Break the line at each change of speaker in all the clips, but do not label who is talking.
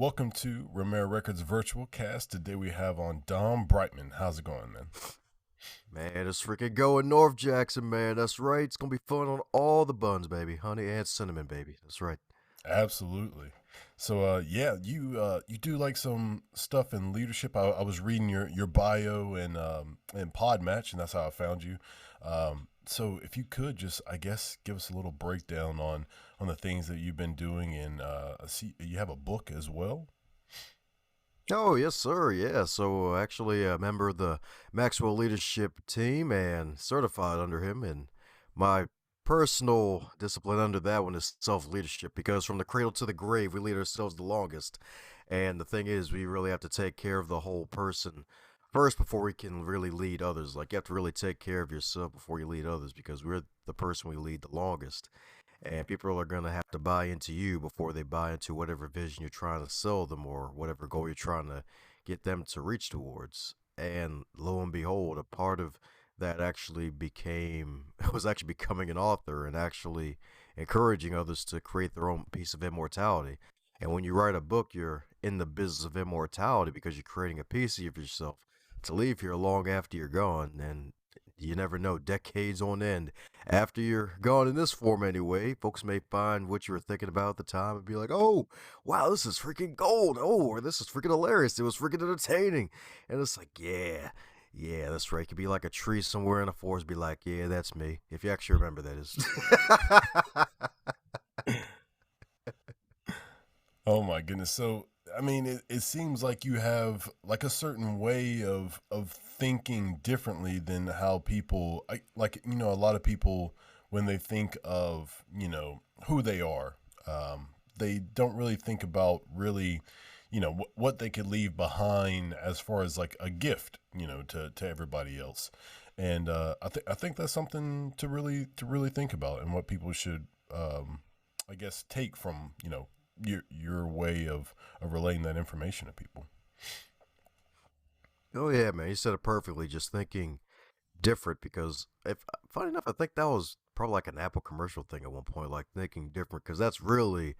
Welcome to Romera Records Virtual Cast. Today we have on Dom Brightmon. How's it going, man?
Man, it's freaking going North Jackson, man. That's right. It's gonna be fun on all the buns, baby. Honey and cinnamon, baby. That's right.
Absolutely. So, yeah, you do like some stuff in leadership. I was reading your bio in Pod Match, and that's how I found you. So, if you could just, I guess, give us a little breakdown on the things that you've been doing, and I see you have a book as well.
Oh, yes, sir. Yeah. So, actually, a member of the Maxwell leadership team and certified under him. And my personal discipline under that one is self leadership because from the cradle to the grave, we lead ourselves the longest. And the thing is, we really have to take care of the whole person first before we can really lead others. Like, you have to really take care of yourself before you lead others because we're the person we lead the longest. And people are going to have to buy into you before they buy into whatever vision you're trying to sell them or whatever goal you're trying to get them to reach towards. And lo and behold, a part of that actually became was actually becoming an author and actually encouraging others to create their own piece of immortality. And when you write a book, you're in the business of immortality because you're creating a piece of yourself to leave here long after you're gone. And you never know, decades on end. After you're gone in this form anyway, folks may find what you were thinking about at the time and be like, oh, wow, this is freaking gold. Oh, or this is freaking hilarious. It was freaking entertaining. And it's like, yeah, yeah, that's right. It could be like a tree somewhere in a forest, be like, yeah, that's me. If you actually remember that is.
Oh my goodness. So, I mean, it seems like you have like a certain way of thinking differently than how people a lot of people when they think of, who they are, they don't really think about really, what they could leave behind as far as like a gift, to everybody else. And I think that's something to really think about and what people should I guess take from, your way of relaying that information to people.
Oh, yeah, man. You said it perfectly. Just thinking different because if funny enough, I think that was probably like an Apple commercial thing at one point, like thinking different because that's really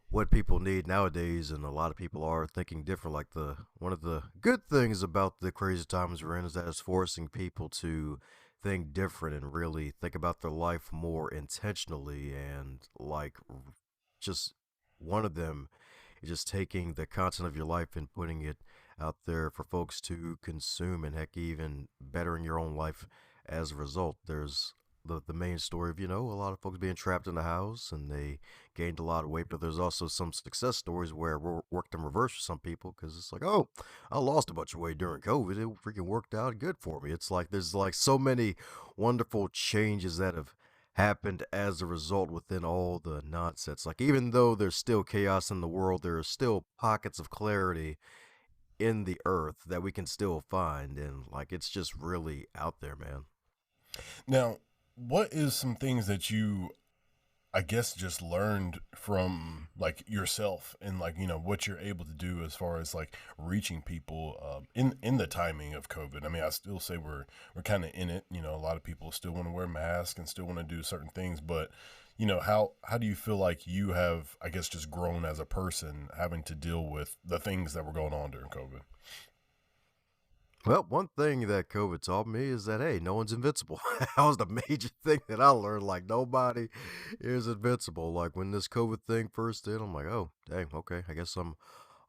what people need nowadays, and a lot of people are thinking different. Like the one of the good things about the crazy times we're in is that it's forcing people to think different and really think about their life more intentionally and like just one of them is just taking the content of your life and putting it out there for folks to consume and heck even bettering your own life as a result. There's the main story of, a lot of folks being trapped in the house and they gained a lot of weight, but there's also some success stories where it worked in reverse for some people because it's like, oh, I lost a bunch of weight during COVID. It freaking worked out good for me. It's like there's like so many wonderful changes that have happened as a result within all the nonsense. Like, even though there's still chaos in the world, there are still pockets of clarity in the earth that we can still find. And, like, it's just really out there, man.
Now, what is some things that you, I guess, just learned from like yourself and like what you're able to do as far as like reaching people in the timing of COVID? I mean, I still say we're kind of in it. A lot of people still want to wear masks and still want to do certain things, but how do you feel like you have, I guess, just grown as a person having to deal with the things that were going on during COVID?
Well, one thing that COVID taught me is that, hey, no one's invincible. That was the major thing that I learned. Like, nobody is invincible. Like, when this COVID thing first did, I'm like, oh, dang, okay, I guess I'm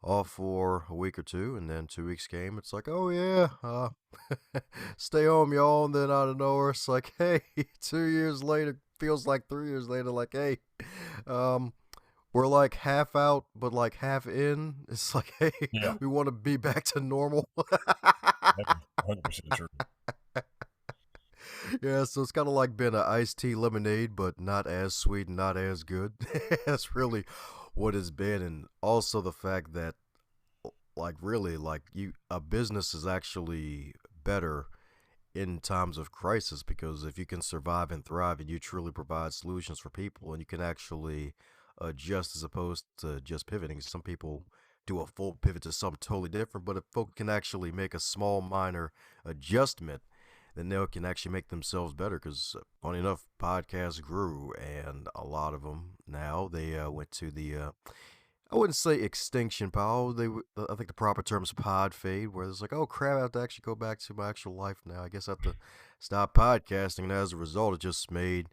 off for a week or two. And then 2 weeks came. It's like, oh, yeah, stay home, y'all. And then out of nowhere, it's like, hey, 2 years later, feels like 3 years later, like, hey, um, we're like half out, but like half in. It's like, hey,
Yeah,
we want to be back to normal.
100% true.
Yeah, so it's kind of like being an iced tea lemonade, but not as sweet and not as good. That's really what it's been. And also the fact that, like, really, like, a business is actually better in times of crisis because if you can survive and thrive and you truly provide solutions for people and you can actually adjust as opposed to just pivoting. Some people do a full pivot to something totally different, but if folks can actually make a small minor adjustment, then they can actually make themselves better. Because funny enough, podcasts grew, and a lot of them now they went to the I wouldn't say extinction, Paul. I think the proper term is pod fade, where it's like, oh crap, I have to actually go back to my actual life now. I guess I have to stop podcasting, and as a result, it just made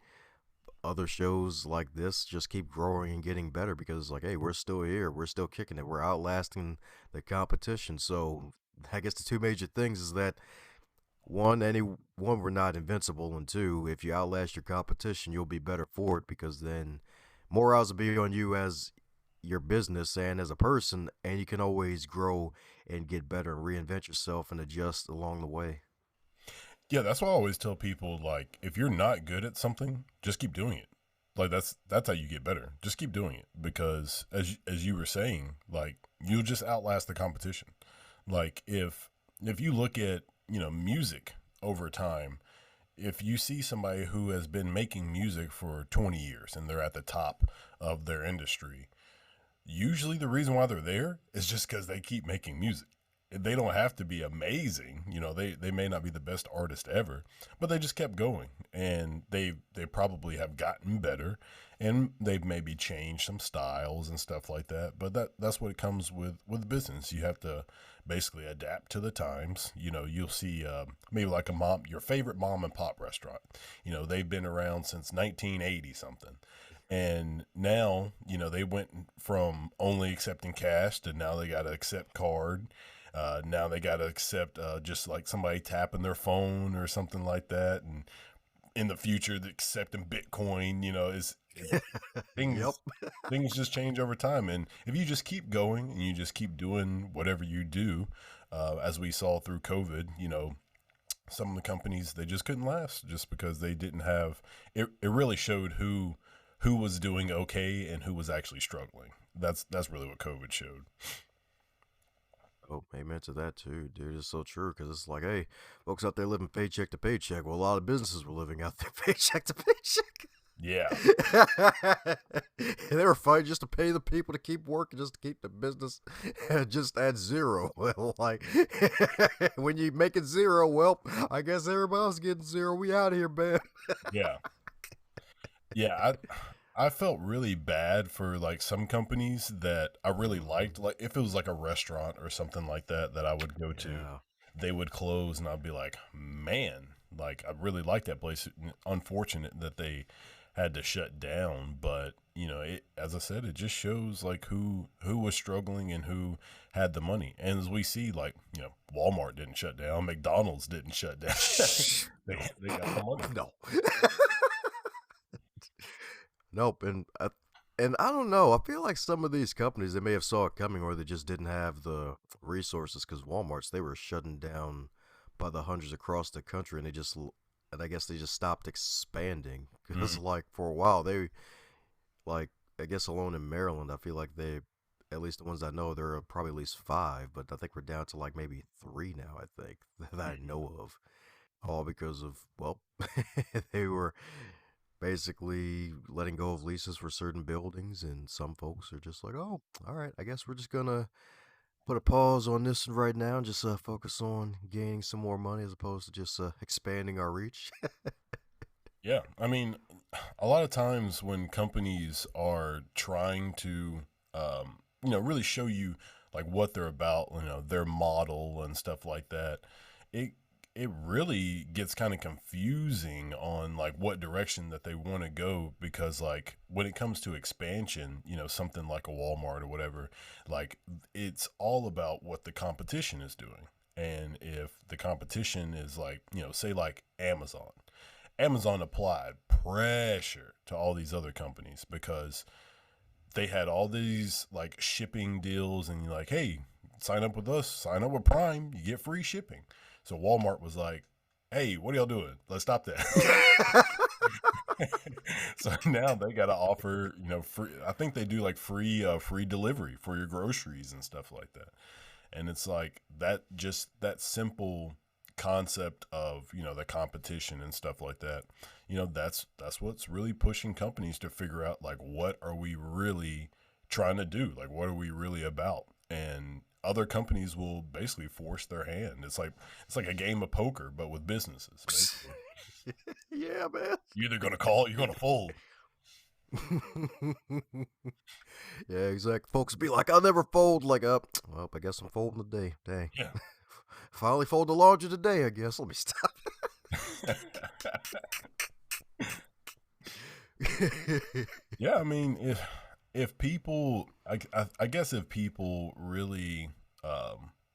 other shows like this just keep growing and getting better because, like, hey, we're still here, we're still kicking it, we're outlasting the competition. So, I guess the two major things is that we're not invincible, and two, if you outlast your competition, you'll be better for it because then more eyes will be on you as your business and as a person, and you can always grow and get better and reinvent yourself and adjust along the way.
Yeah, that's why I always tell people, like, if you're not good at something, just keep doing it. Like that's how you get better. Just keep doing it because as you were saying, like you'll just outlast the competition. Like if you look at, music over time, if you see somebody who has been making music for 20 years and they're at the top of their industry, usually the reason why they're there is just because they keep making music. They don't have to be amazing, they may not be the best artist ever, but they just kept going and they probably have gotten better and they've maybe changed some styles and stuff like that. But that's what it comes with business. You have to basically adapt to the times. You'll see maybe like your favorite mom and pop restaurant. They've been around since 1980 something. And now, they went from only accepting cash to now they got to accept card. Now they got to accept just like somebody tapping their phone or something like that. And in the future, accepting Bitcoin,
Yep.
things things just change over time. And if you just keep going and you just keep doing whatever you do, as we saw through COVID, some of the companies, they just couldn't last just because they didn't have it. It really showed who was doing okay and who was actually struggling. That's really what COVID showed.
Oh, amen to that too, dude. It's so true because it's like, hey, folks out there living paycheck to paycheck. Well, a lot of businesses were living out there paycheck to paycheck.
Yeah.
And they were fighting just to pay the people to keep working, just to keep the business just at zero. Well, like when you make it zero, well, I guess everybody else getting zero. We out of here, man.
Yeah. Yeah, I felt really bad for like some companies that I really liked. Like if it was like a restaurant or something like that I would go to,
Yeah.
they would close and I'd be like, man, like I really like that place. Unfortunate that they had to shut down, but as I said, it just shows like who was struggling and who had the money. And as we see, like Walmart didn't shut down, McDonald's didn't shut down. They got the money.
No. Nope. And I don't know. I feel like some of these companies they may have saw it coming, or they just didn't have the resources. Because WalMarts they were shutting down by the hundreds across the country, and I guess they just stopped expanding. Because
Mhm.
like for a while they like I guess alone in Maryland, I feel like they at least the ones I know there are probably at least five, but I think we're down to like maybe three now. I think that I know of, all because of well, they were basically letting go of leases for certain buildings, and some folks are just like, oh, all right, I guess we're just gonna put a pause on this right now and just focus on gaining some more money as opposed to just expanding our reach.
Yeah, I mean, a lot of times when companies are trying to, really show you like what they're about, their model and stuff like that, it it really gets kind of confusing on like what direction that they want to go because like when it comes to expansion, something like a Walmart or whatever, like it's all about what the competition is doing. And if the competition is like, say like Amazon applied pressure to all these other companies because they had all these like shipping deals and you're like, hey, sign up with us, sign up with Prime, you get free shipping. So Walmart was like, hey, what are y'all doing? Let's stop that. So now they got to offer, free. I think they do like free delivery for your groceries and stuff like that. And it's like that simple concept of the competition and stuff like that, that's what's really pushing companies to figure out like what are we really trying to do, like what are we really about. And other companies will basically force their hand. It's like a game of poker but with businesses basically.
Yeah, man.
You're either going to call, you're going to fold.
Yeah, exactly. Folks be like, I'll never fold. Like, well, I guess I'm folding today. Dang.
Yeah.
Finally fold the laundry today, I guess. Let me stop.
Yeah, I mean, if people, I guess if people really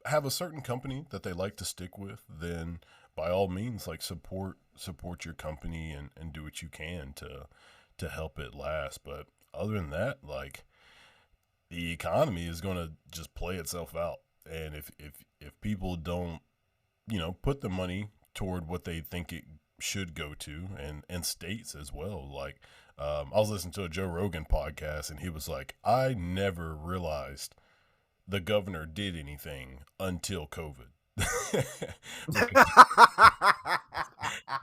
have a certain company that they like to stick with, then by all means, like support your company and do what you can to help it last. But other than that, like the economy is going to just play itself out, and if people don't, put the money toward what they think it should go to, and states as well. Like, I was listening to a Joe Rogan podcast, and he was like, I never realized the governor did anything until COVID. because,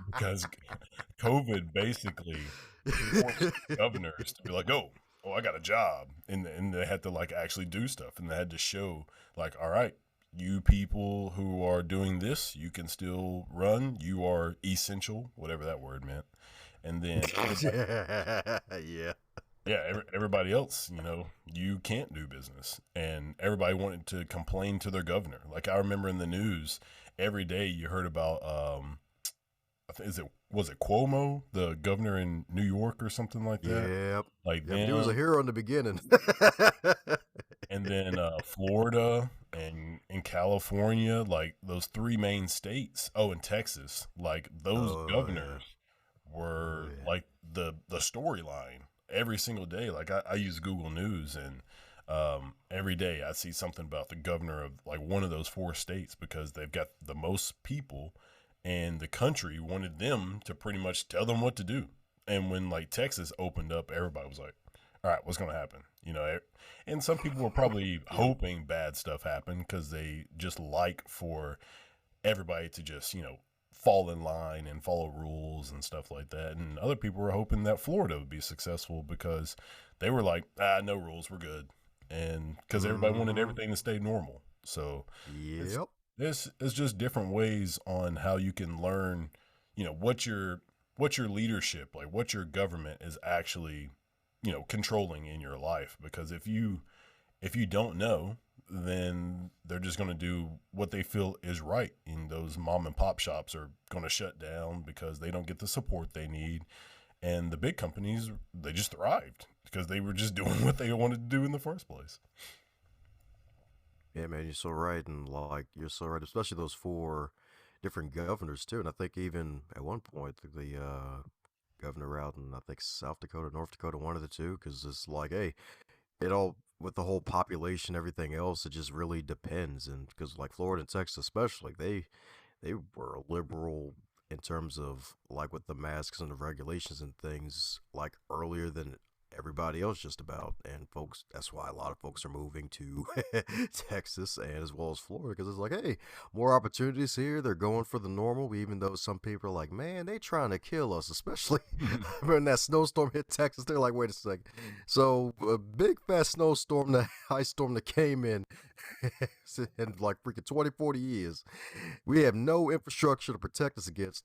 because COVID basically forced governors to be like, oh, I got a job, and they had to like actually do stuff, and they had to show like, all right, you people who are doing this, you can still run. You are essential, whatever that word meant, and then everybody,
Yeah.
yeah, everybody else, you can't do business, and everybody wanted to complain to their governor. Like I remember in the news every day you heard about was it Cuomo, the governor in New York or something like that?
Yep.
Like
Yep. He was a
them,
hero in the beginning.
and then Florida and California, like those three main states. Oh, and Texas, like those
Oh yeah.
governors
Oh
were
yeah.
like the storyline every single day. Like I use Google News, and every day I see something about the governor of like one of those four states because they've got the most people, and the country wanted them to pretty much tell them what to do. And when like Texas opened up, everybody was like, "All right, what's going to happen?" And some people were probably
Yep.
hoping bad stuff happened because they just like for everybody to just fall in line and follow rules and stuff like that. And other people were hoping that Florida would be successful because they were like, no rules, we're good, and because everybody wanted
Mm-hmm.
everything to stay normal. So it's
Yep.
it's just different ways on how you can learn, what your leadership, like what your government is actually, controlling in your life. Because if you don't know, then they're just going to do what they feel is right. And those mom and pop shops are going to shut down because they don't get the support they need. And the big companies, they just thrived because they were just doing what they wanted to do in the first place.
Yeah, man, you're so right, and like you're so right, especially those four different governors too. And I think even at one point the governor out in I think South Dakota, North Dakota, one of the two, because it's like, hey, it all with the whole population, everything else, it just really depends. And because like Florida and Texas, especially, they were liberal in terms of like with the masks and the regulations and things like earlier than everybody else just about. And folks, that's why a lot of folks are moving to Texas and as well as Florida, because it's like, hey, more opportunities here. They're going for the normal, even though some people are like, man, they trying to kill us, especially when that snowstorm hit Texas. They're like, wait a second. So a big fat snowstorm, the ice storm that came in in like freaking 20, 40 years. We have no infrastructure to protect us against.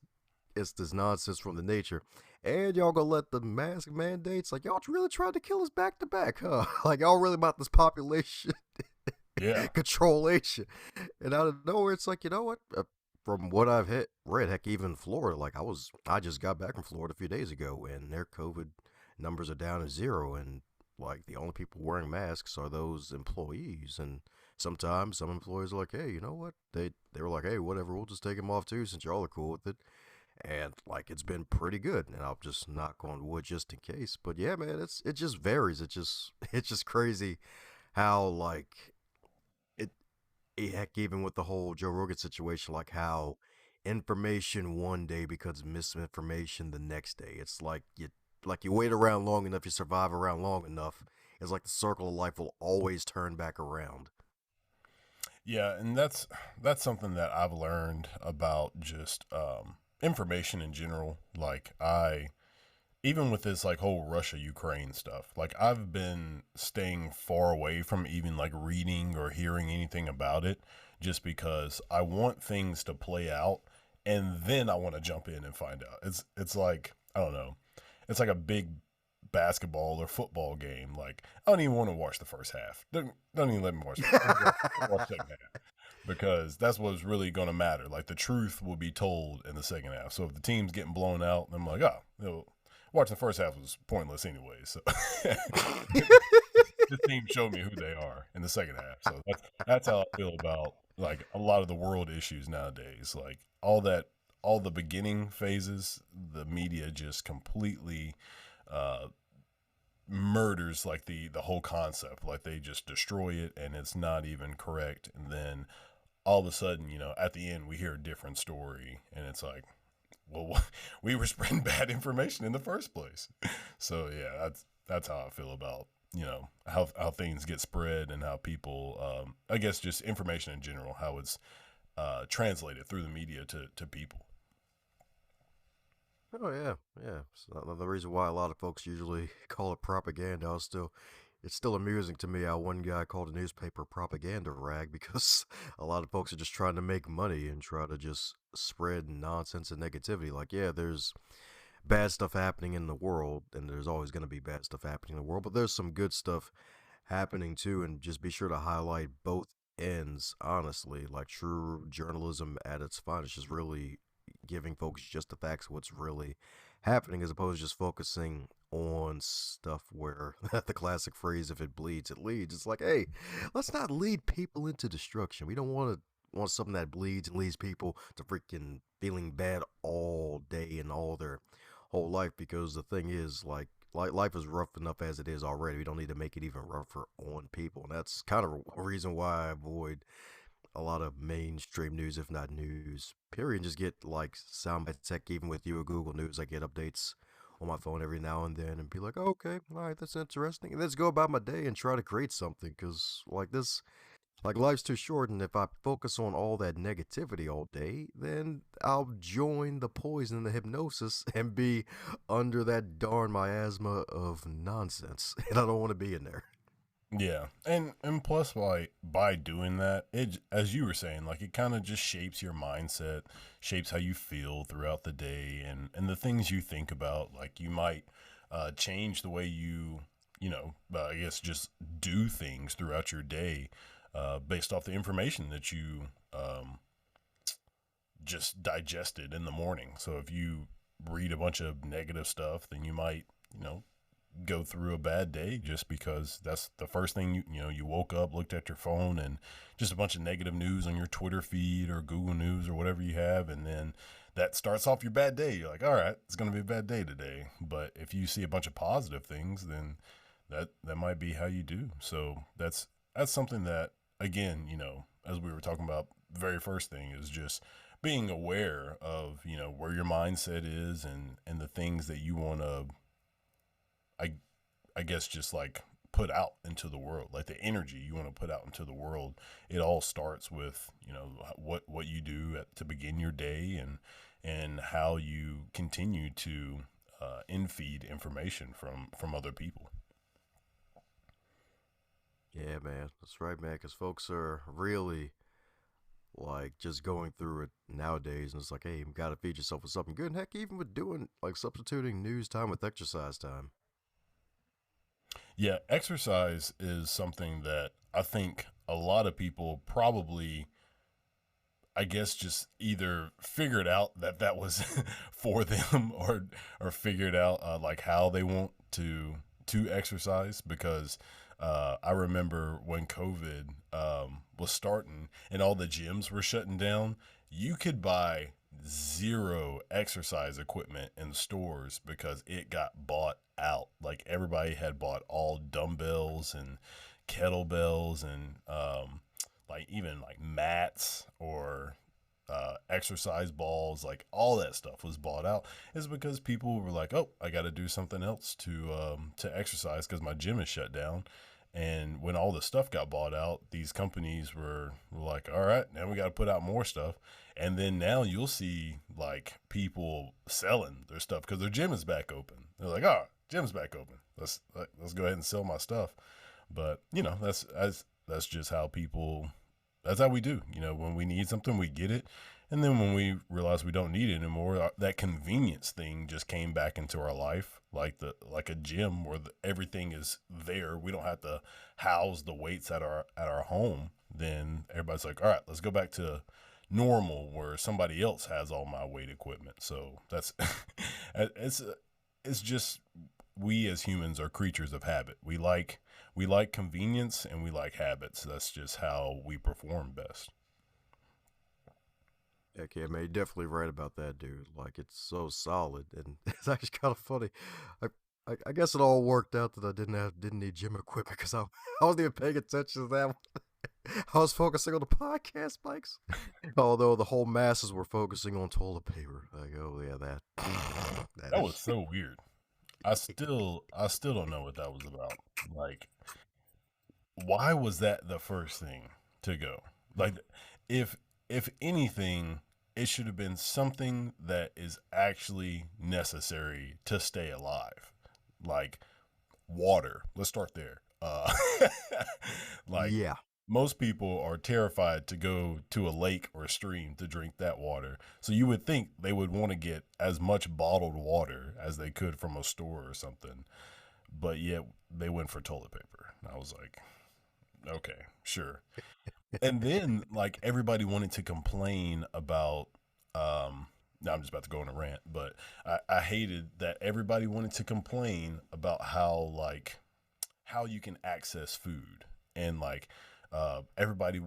It's this nonsense from the nature. And y'all gonna let the mask mandates, like y'all really tried to kill us back to back, huh? Like y'all really about this population
Yeah.
controlation. And out of nowhere, it's like, you know what? From what I've read, heck, even Florida, like I just got back from Florida a few days ago, and their COVID numbers are down to zero, and like the only people wearing masks are those employees. And sometimes some employees are like, hey, you know what? They were like, hey, whatever, we'll just take them off too, since y'all are cool with it. And like it's been pretty good, and I'll just knock on wood just in case. But yeah, man, it just varies. It's just crazy how like it heck, even with the whole Joe Rogan situation, like how information one day becomes misinformation the next day. It's like you wait around long enough, you survive around long enough. It's like the circle of life will always turn back around.
Yeah, and that's something that I've learned about just information in general. Like I even with this like whole Russia Ukraine stuff, like I've been staying far away from even like reading or hearing anything about it just because I want things to play out, and then I want to jump in and find out. It's like I don't know. It's like a big basketball or football game. Like, I don't even want to watch the first half. Don't even let me watch it. Watch the second half, because that's what's really going to matter. Like, the truth will be told in the second half. So if the team's getting blown out, I'm like, oh, watching the first half was pointless anyway. So the team showed me who they are in the second half. So that's how I feel about like a lot of the world issues nowadays. Like all the beginning phases, the media just completely uh, murders like the whole concept. Like, they just destroy it, and it's not even correct. And then all of a sudden, at the end, we hear a different story, and it's like, well, we were spreading bad information in the first place. So yeah, that's how I feel about how things get spread, and how people, I guess, just information in general, how it's translated through the media to people.
Oh yeah, yeah. So the reason why a lot of folks usually call it propaganda, it's still amusing to me how one guy called a newspaper propaganda rag because a lot of folks are just trying to make money and try to just spread nonsense and negativity. Like, yeah, there's bad stuff happening in the world, and there's always going to be bad stuff happening in the world, but there's some good stuff happening too, and just be sure to highlight both ends honestly. Like, true journalism at its finest is really giving folks just the facts of what's really happening, as opposed to just focusing on stuff where the classic phrase, if it bleeds it leads. It's like, hey, let's not lead people into destruction. We don't want something that bleeds and leads people to freaking feeling bad all day and all their whole life, because the thing is, like life is rough enough as it is already. We don't need to make it even rougher on people, and that's kind of a reason why I avoid a lot of mainstream news, if not news, period. Just get like sound bites. Tech, even with you or Google News, I get updates on my phone every now and then and be like, oh, okay, all right, that's interesting. And let's go about my day and try to create something, because like this, like life's too short. And if I focus on all that negativity all day, then I'll join the poison and the hypnosis and be under that darn miasma of nonsense. And I don't want to be in there.
Yeah, and plus, by doing that, it, as you were saying, like, it kind of just shapes your mindset, shapes how you feel throughout the day, and the things you think about. Like, you might change the way I guess, just do things throughout your day, based off the information that you just digested in the morning. So if you read a bunch of negative stuff, then you might, go through a bad day just because that's the first thing you woke up, looked at your phone, and just a bunch of negative news on your Twitter feed or Google News or whatever you have, and then that starts off your bad day. You're like, all right, it's going to be a bad day today. But if you see a bunch of positive things, then that might be how you do. So that's something that, again, as we were talking about, the very first thing is just being aware of where your mindset is, and the things that you want to, I I guess, just like put out into the world, like the energy you want to put out into the world. It all starts with what you do to begin your day, and how you continue to infeed information from other people.
Yeah, man, that's right, man. Because folks are really like just going through it nowadays, and it's like, hey, you gotta feed yourself with something good. And heck, even with doing like substituting news time with exercise time.
Yeah, exercise is something that I think a lot of people probably, I guess, just either figured out that was for them, or figured out like how they want to exercise, because I remember when COVID was starting and all the gyms were shutting down, you could buy zero exercise equipment in stores because it got bought out. Like, everybody had bought all dumbbells and kettlebells, and like even like mats, or exercise balls. Like, all that stuff was bought out. Is because people were like, oh, I got to do something else to exercise because my gym is shut down. And when all the stuff got bought out, these companies were like, all right, now we got to put out more stuff. And then now you'll see like people selling their stuff because their gym is back open. They're like, oh, gym's back open. Let's go ahead and sell my stuff. But that's just how people That's how we do. When we need something, we get it. And then when we realize we don't need it anymore, that convenience thing just came back into our life, like a gym where everything is there. We don't have to house the weights at our home. Then everybody's like, all right, let's go back to normal where somebody else has all my weight equipment. So that's it's it's just we as humans are creatures of habit. We like convenience and we like habits. That's just how we perform best.
Heck yeah, man, you're definitely right about that, dude. Like, it's so solid, and it's actually kind of funny. I, I guess it all worked out that I didn't need gym equipment because I wasn't even paying attention to that one. I was focusing on the podcast mics, although the whole masses were focusing on toilet paper. Like, oh yeah, that that
That was
is.
so weird. I still don't know what that was about. Like, why was that the first thing to go? Like, if if anything, it should have been something that is actually necessary to stay alive. Like water. Let's start there. Like
Yeah.
most people are terrified to go to a lake or a stream to drink that water. So you would think they would want to get as much bottled water as they could from a store or something. But yet they went for toilet paper. And I was like, okay, sure. And then like everybody wanted to complain about now I'm just about to go on a rant, but I hated that everybody wanted to complain about how you can access food and everybody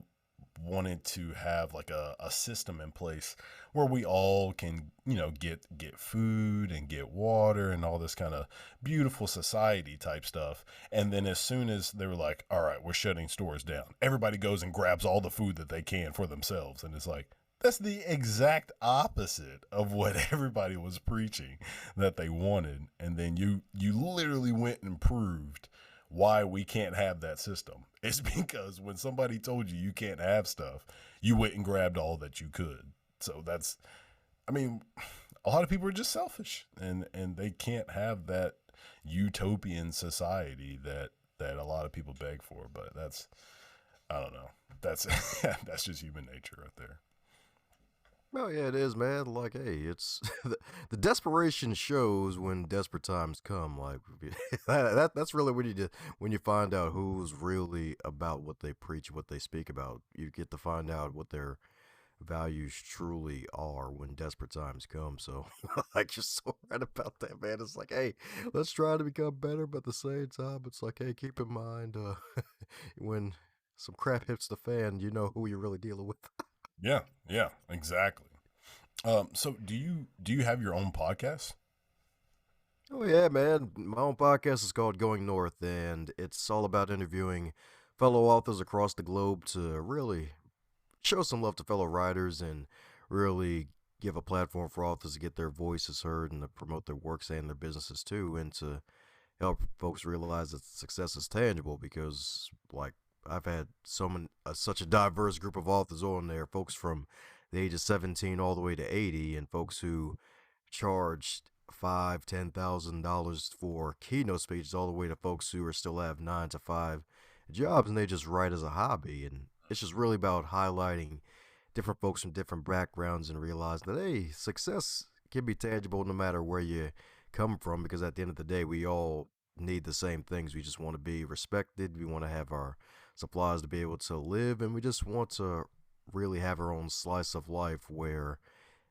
wanted to have like a system in place where we all can get food and get water and all this kind of beautiful society type stuff. And then as soon as they were like, all right, we're shutting stores down, everybody goes and grabs all the food that they can for themselves. And it's like, that's the exact opposite of what everybody was preaching that they wanted. And then you literally went and proved why we can't have that system. It's because when somebody told you can't have stuff, you went and grabbed all that you could. So I mean, a lot of people are just selfish, and they can't have that utopian society that a lot of people beg for. But I don't know. That's that's just human nature right there.
Oh yeah, it is, man. Like, hey, it's the desperation shows when desperate times come. Like that's really when you find out who's really about what they preach, what they speak about. You get to find out what their values truly are when desperate times come. So, like, you're so right about that, man. It's like, hey, let's try to become better, but at the same time, it's like, hey, keep in mind, when some crap hits the fan, you know who you're really dealing with.
Yeah, yeah, exactly. So do you have your own podcast?
Oh yeah, man. My own podcast is called Going North, and it's all about interviewing fellow authors across the globe to really show some love to fellow writers and really give a platform for authors to get their voices heard and to promote their works and their businesses too, and to help folks realize that success is tangible. Because like I've had such a diverse group of authors on there, folks from the age of 17 all the way to 80, and folks who charged $5,000, $10,000 for keynote speeches, all the way to folks who are still have 9 to 5 jobs and they just write as a hobby. And it's just really about highlighting different folks from different backgrounds and realizing that hey, success can be tangible no matter where you come from. Because at the end of the day, we all need the same things. We just want to be respected. We want to have our supplies to be able to live, and we just want to really have our own slice of life where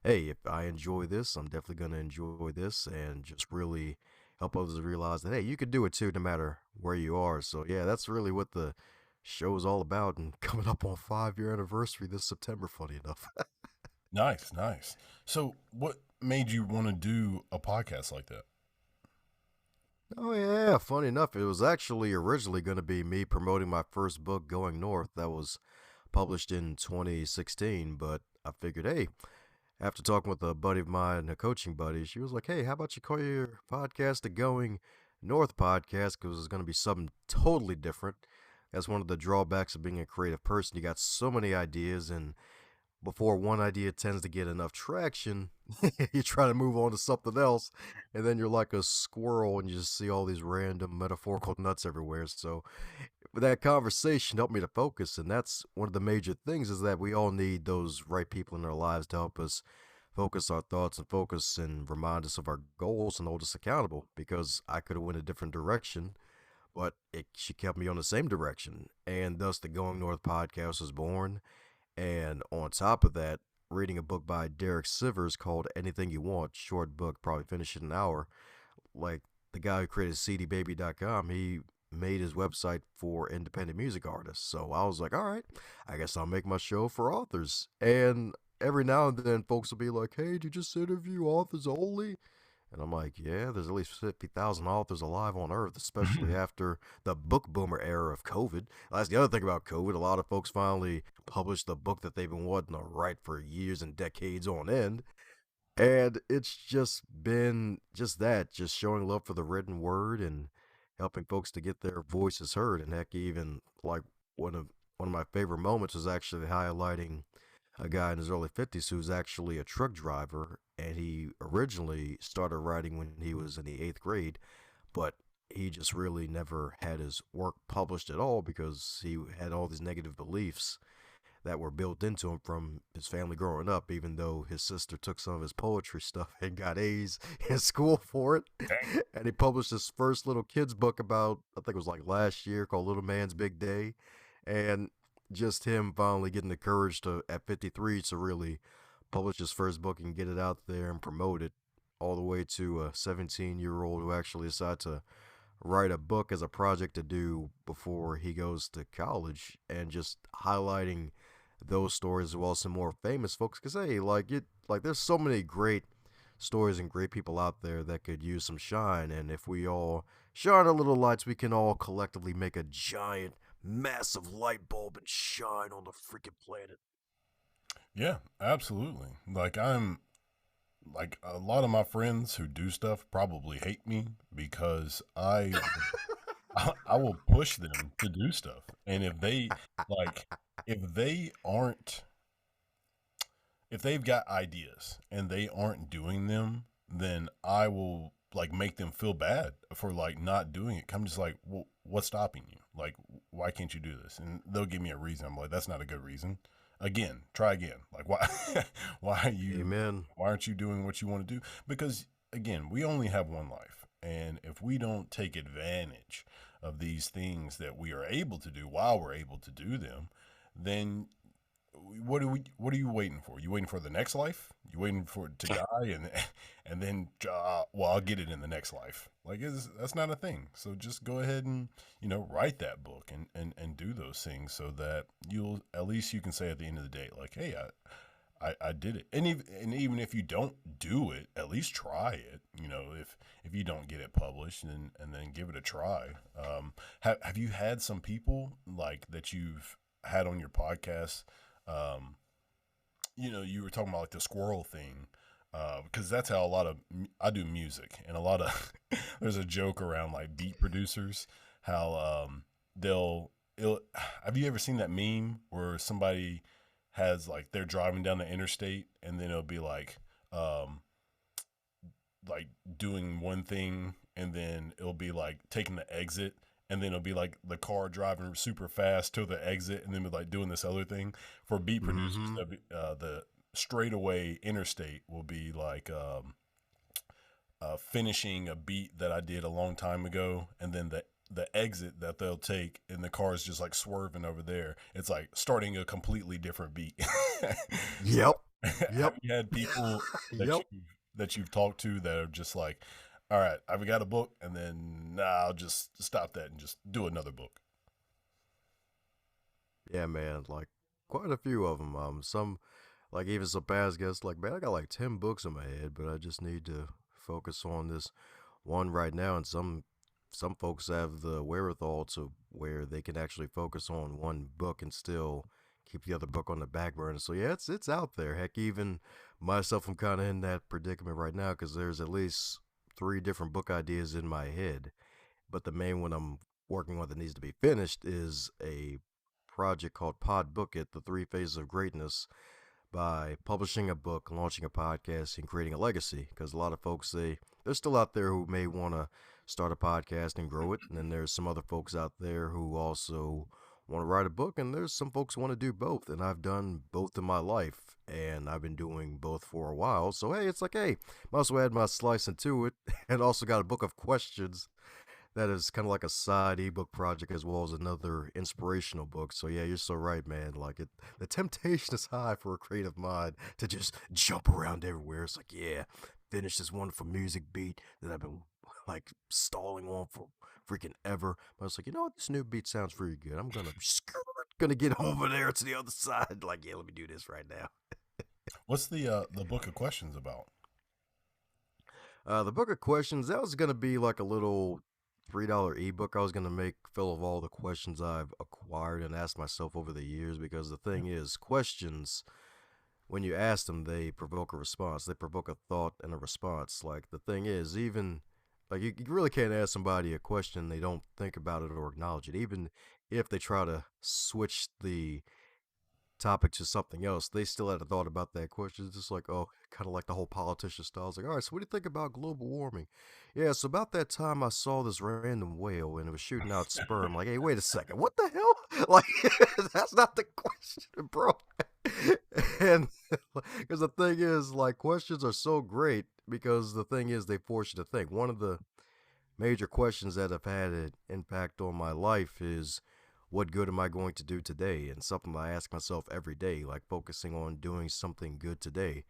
hey, if I enjoy this, I'm definitely going to enjoy this and just really help others realize that, hey, you can do it too, no matter where you are. So, yeah, that's really what the show is all about. And coming up on 5 year anniversary this September, funny enough.
Nice, nice. So what made you want to do a podcast like that?
Oh, yeah, funny enough, it was actually originally going to be me promoting my first book, Going North, that was published in 2016. But I figured, hey, after talking with a buddy of mine, a coaching buddy, she was like, "Hey, how about you call your podcast the Going North Podcast? Because it's going to be something totally different." That's one of the drawbacks of being a creative person. You got so many ideas, and before one idea tends to get enough traction, you try to move on to something else, and then you're like a squirrel and you just see all these random metaphorical nuts everywhere. So that conversation helped me to focus, and that's one of the major things is that we all need those right people in our lives to help us focus our thoughts and focus and remind us of our goals and hold us accountable. Because I could have went a different direction, but she kept me on the same direction, and thus the Going North podcast was born. And on top of that, reading a book by Derek Sivers called Anything You Want, short book, probably finish in an hour. Like the guy who created cdbaby.com, he made his website for independent music artists. So I was like, all right, I guess I'll make my show for authors. And every now and then folks will be like, hey, did you just interview authors only? And I'm like, yeah, there's at least 50,000 authors alive on Earth, especially after the book boomer era of COVID. That's the other thing about COVID. A lot of folks finally published the book that they've been wanting to write for years and decades on end. And it's just been just that, just showing love for the written word and helping folks to get their voices heard. And heck, even like one of my favorite moments is actually highlighting a guy in his early 50s who's actually a truck driver, and he originally started writing when he was in the eighth grade, but he just really never had his work published at all because he had all these negative beliefs that were built into him from his family growing up, even though his sister took some of his poetry stuff and got A's in school for it. And he published his first little kid's book about, I think it was like last year, called Little Man's Big Day. And just him finally getting the courage to, at 53, to really publish his first book and get it out there and promote it, all the way to a 17-year-old who actually decided to write a book as a project to do before he goes to college, and just highlighting those stories as well as some more famous folks. Because hey, like there's so many great stories and great people out there that could use some shine, and if we all shine our little lights, we can all collectively make a giant massive light bulb and shine on the freaking planet.
Yeah, absolutely. Like a lot of my friends who do stuff probably hate me because I will push them to do stuff. And like if they aren't if they've got ideas and they aren't doing them, then I will like make them feel bad for like not doing it. I'm just like, well, what's stopping you? Like, why can't you do this? And they'll give me a reason. I'm like, that's not a good reason. Again, try again. Like, why,
Amen.
why aren't you doing what you want to do? Because again, we only have one life, and if we don't take advantage of these things that we are able to do while we're able to do them, then what are you waiting for? You waiting for the next life? You waiting for it to die and then well, I'll get it in the next life. Like that's not a thing. So just go ahead and write that book and do those things so that you'll at least you can say at the end of the day like, hey, I did it. And even if you don't do it, at least try it. If you don't get it published, and then give it a try. Have you had some people like that you've had on your podcast? You were talking about like the squirrel thing, because that's how I do music, and a lot of there's a joke around like beat producers, how have you ever seen that meme where somebody has like they're driving down the interstate and then it'll be like doing one thing and then it'll be like taking the exit and then it'll be like the car driving super fast to the exit and then be like doing this other thing. For beat producers,
Mm-hmm.
the straightaway interstate will be like finishing a beat that I did a long time ago, and then the exit that they'll take and the car is just like swerving over there. It's like starting a completely different beat. So
Yep.
have
Yep.
you had people that
Yep.
you've talked to that are just like, all right, I've got a book, and then nah, I'll just stop that and just do another book.
Yeah, man. Like quite a few of them. Some like even some past guests. Like, man, I got like 10 books in my head, but I just need to focus on this one right now. And some folks have the wherewithal to where they can actually focus on one book and still keep the other book on the back burner. So yeah, it's out there. Heck, even myself, I'm kind of in that predicament right now because there's at least three different book ideas in my head, but the main one I'm working on that needs to be finished is a project called Pod Book It: The Three Phases of Greatness, by publishing a book, launching a podcast, and creating a legacy. Because a lot of folks they're still out there who may want to start a podcast and grow it. And then there's some other folks out there who also want to write a book, and there's some folks who want to do both. And I've done both in my life, and I've been doing both for a while. So hey, it's like, hey, might as well add my slice into it, and also got a book of questions that is kind of like a side ebook project as well as another inspirational book. So yeah, you're so right, man. Like the temptation is high for a creative mind to just jump around everywhere. It's like, yeah, finish this wonderful music beat that I've been like stalling on for freaking ever. But it's like, you know what, this new beat sounds pretty good. I'm gonna get over there to the other side. Like, yeah, let me do this right now.
What's the book of questions about?
The book of questions, that was going to be like a little $3 ebook I was going to make full of all the questions I've acquired and asked myself over the years. Because the thing is, questions, when you ask them, they provoke a response. They provoke a thought and a response. Like, the thing is, even, like, you really can't ask somebody a question, they don't think about it or acknowledge it. Even if they try to switch the topic to something else, they still had a thought about that question. It's just like, oh, kind of like the whole politician style. It's like, all right, so what do you think about global warming? Yeah, so about that time I saw this random whale and it was shooting out sperm. Like, hey, wait a second, what the hell? Like, that's not the question, bro. And because the thing is, like, questions are so great because the thing is, they force you to think. One of the major questions that have had an impact on my life is what good am I going to do today? And something I ask myself every day, like focusing on doing something good today.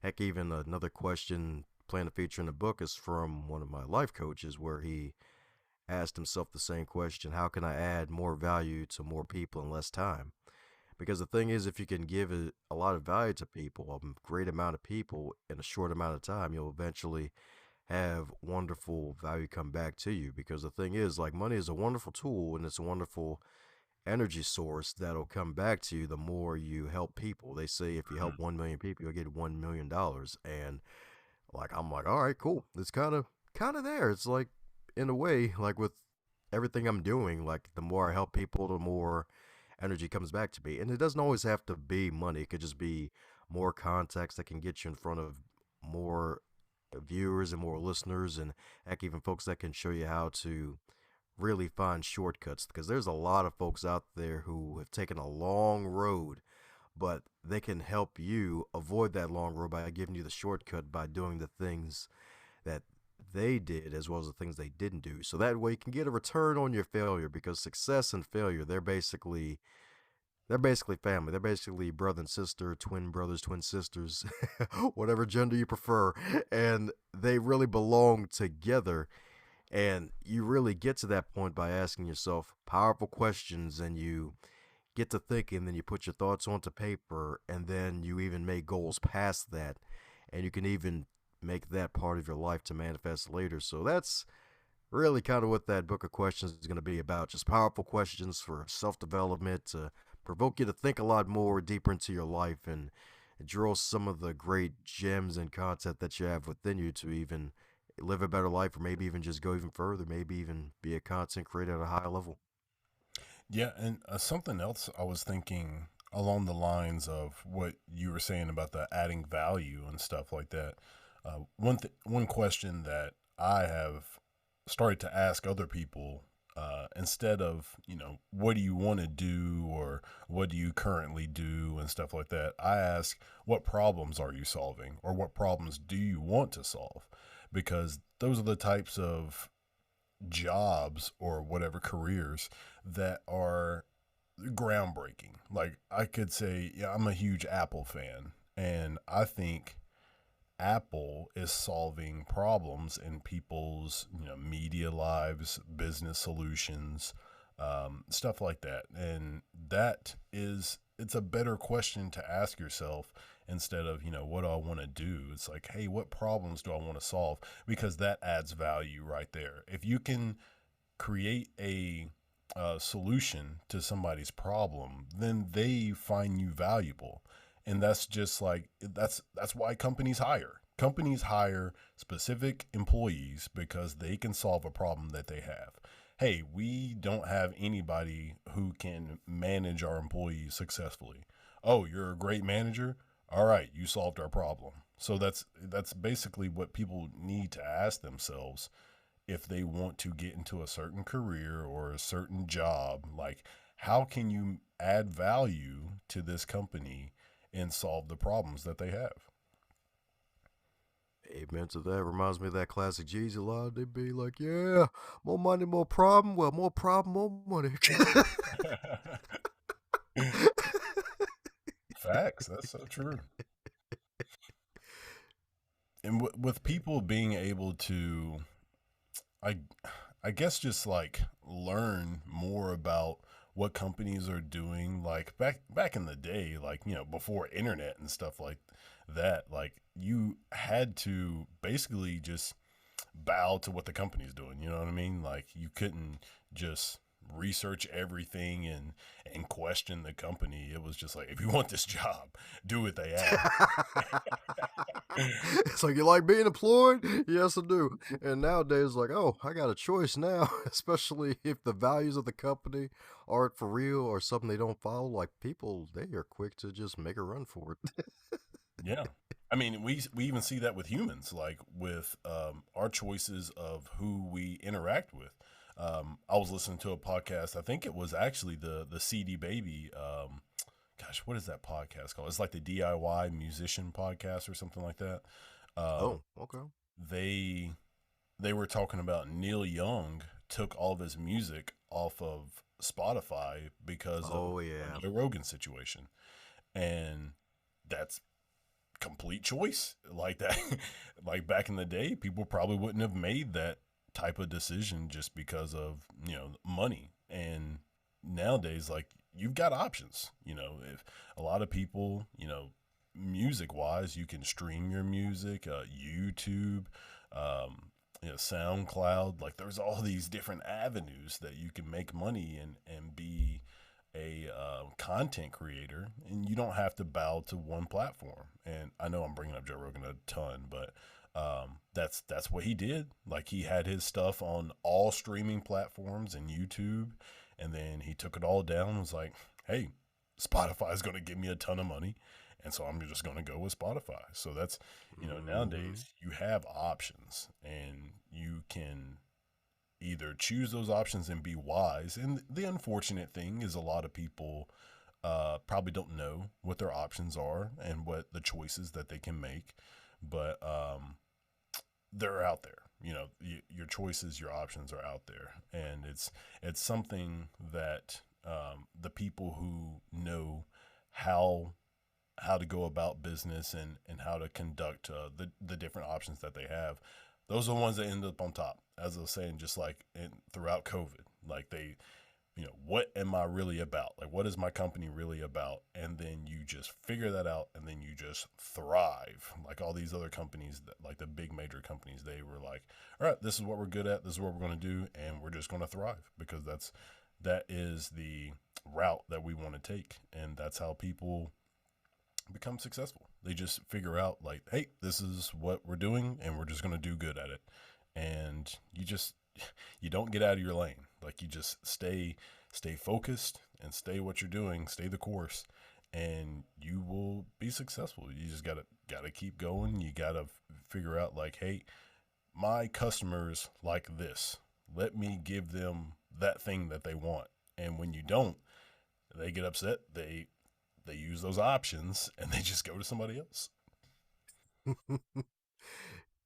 Heck, even another question playing a feature in the book is from one of my life coaches where he asked himself the same question: how can I add more value to more people in less time? Because the thing is, if you can give a lot of value to people, a great amount of people in a short amount of time, you'll eventually have wonderful value come back to you. Because the thing is, like, money is a wonderful tool and it's a wonderful energy source that'll come back to you the more you help people. They say if you help 1 million people, you'll get $1 million. And like, I'm like, all right, cool. It's kind of there. It's like, in a way, like with everything I'm doing, like the more I help people, the more energy comes back to me. And it doesn't always have to be money. It could just be more contacts that can get you in front of more viewers and more listeners, and heck, even folks that can show you how to really find shortcuts. Because there's a lot of folks out there who have taken a long road, but they can help you avoid that long road by giving you the shortcut by doing the things that they did as well as the things they didn't do. So that way you can get a return on your failure, because success and failure, they're basically family. They're basically brother and sister, twin brothers, twin sisters, whatever gender you prefer. And they really belong together. And you really get to that point by asking yourself powerful questions, and you get to thinking, then you put your thoughts onto paper, and then you even make goals past that. And you can even make that part of your life to manifest later. So that's really kind of what that book of questions is going to be about. Just powerful questions for self development to provoke you to think a lot more deeper into your life and draw some of the great gems and content that you have within you to even live a better life, or maybe even just go even further, maybe even be a content creator at a higher level.
Yeah, and something else I was thinking along the lines of what you were saying about the adding value and stuff like that. One question that I have started to ask other people, instead of, what do you want to do or what do you currently do and stuff like that, I ask, what problems are you solving or what problems do you want to solve? Because those are the types of jobs or whatever careers that are groundbreaking. Like, I could say, yeah, I'm a huge Apple fan, and I think Apple is solving problems in people's, media lives, business solutions, stuff like that. And it's a better question to ask yourself instead of, what do I want to do? It's like, hey, what problems do I want to solve? Because that adds value right there. If you can create a solution to somebody's problem, then they find you valuable. And that's just like that's why companies hire specific employees because they can solve a problem that they have. Hey, we don't have anybody who can manage our employees successfully. Oh, you're a great manager? All right, you solved our problem. So that's basically what people need to ask themselves if they want to get into a certain career or a certain job, like how can you add value to this company and solve the problems that they have?
Amen to that. Reminds me of that classic Jeezy line. They be like, yeah, more money, more problem. Well, more problem, more money.
Facts. That's so true. And with people being able to, I, I guess just like learn more about what companies are doing. Like back in the day, like before internet and stuff like that, like you had to basically just bow to what the company's doing. You know what I mean? Like you couldn't just research everything and question the company. It was just like, if you want this job, do what they ask.
It's like, you like being employed? Yes, I do. And nowadays, like, oh, I got a choice now, especially if the values of the company aren't for real or something they don't follow. Like, people, they are quick to just make a run for it.
Yeah. I mean, we even see that with humans, like with our choices of who we interact with. I was listening to a podcast. I think it was actually the CD Baby. Gosh, what is that podcast called? It's like the DIY musician podcast or something like that. Um,
Oh, okay.
they they were talking about Neil Young took all of his music off of Spotify because of
Oh,
the
yeah.
Joe Rogan situation, and that's complete choice like that. Like back in the day, people probably wouldn't have made that type of decision just because of money. And nowadays, like you've got options. If a lot of people, music wise, you can stream your music, YouTube, um, SoundCloud. Like there's all these different avenues that you can make money and be a content creator, and you don't have to bow to one platform. And I know I'm bringing up Joe Rogan a ton, but that's what he did. Like he had his stuff on all streaming platforms and YouTube, and then he took it all down and was like, "Hey, Spotify is going to give me a ton of money, and so I'm just going to go with Spotify." So that's
Mm-hmm.
nowadays you have options, and you can either choose those options and be wise. And the unfortunate thing is a lot of people probably don't know what their options are and what the choices that they can make, but they're out there. Your choices, your options are out there, and it's something that the people who know how how to go about business and how to conduct the different options that they have, those are the ones that end up on top. As I was saying, just like throughout COVID, like they, what am I really about? Like, what is my company really about? And then you just figure that out, and then you just thrive. Like all these other companies, like the big major companies, they were like, all right, this is what we're good at. This is what we're going to do, and we're just going to thrive because that is the route that we want to take, and that's how people become successful. They just figure out like, hey, this is what we're doing and we're just going to do good at it. And you don't get out of your lane. Like you just stay focused and stay what you're doing, stay the course, and you will be successful. You just got to keep going. You got to figure out like, hey, my customers like this. Let me give them that thing that they want. And when you don't, they get upset. They use those options and they just go to somebody else.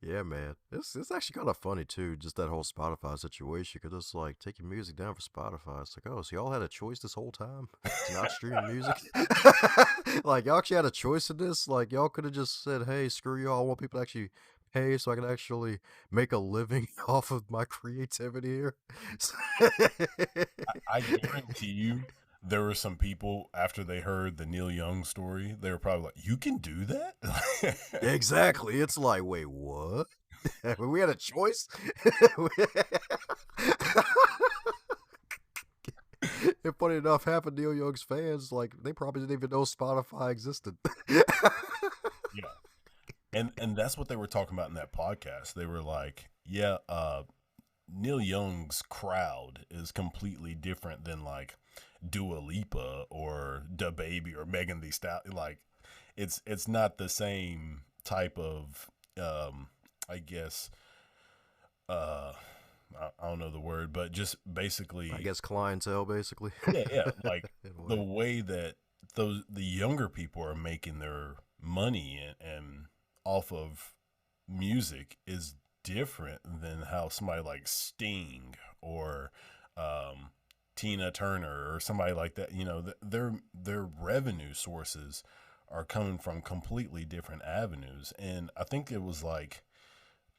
Yeah, man. It's actually kind of funny too, just that whole Spotify situation. Cause it's like taking music down for Spotify. It's like, oh, so y'all had a choice this whole time to not stream music. Like y'all actually had a choice in this. Like y'all could have just said, hey, screw y'all. I want people to actually pay so I can actually make a living off of my creativity here.
I guarantee you there were some people after they heard the Neil Young story, they were probably like, "You can do that?"
Exactly. It's like, wait, what? We had a choice. And funny enough, half of Neil Young's fans, like, they probably didn't even know Spotify existed.
Yeah. And that's what they were talking about in that podcast. They were like, "Yeah, Neil Young's crowd is completely different than like Dua Lipa or Da Baby or Megan Thee Stallion. Like, it's not the same type of, I guess, uh, I don't know the word, but just
I
basically,
guess clientele, basically.
yeah, yeah, like
In a
the
way.
way that the younger people are making their money and off of music is different than how somebody like Sting or um, Tina Turner or somebody like that, their revenue sources are coming from completely different avenues. And I think it was like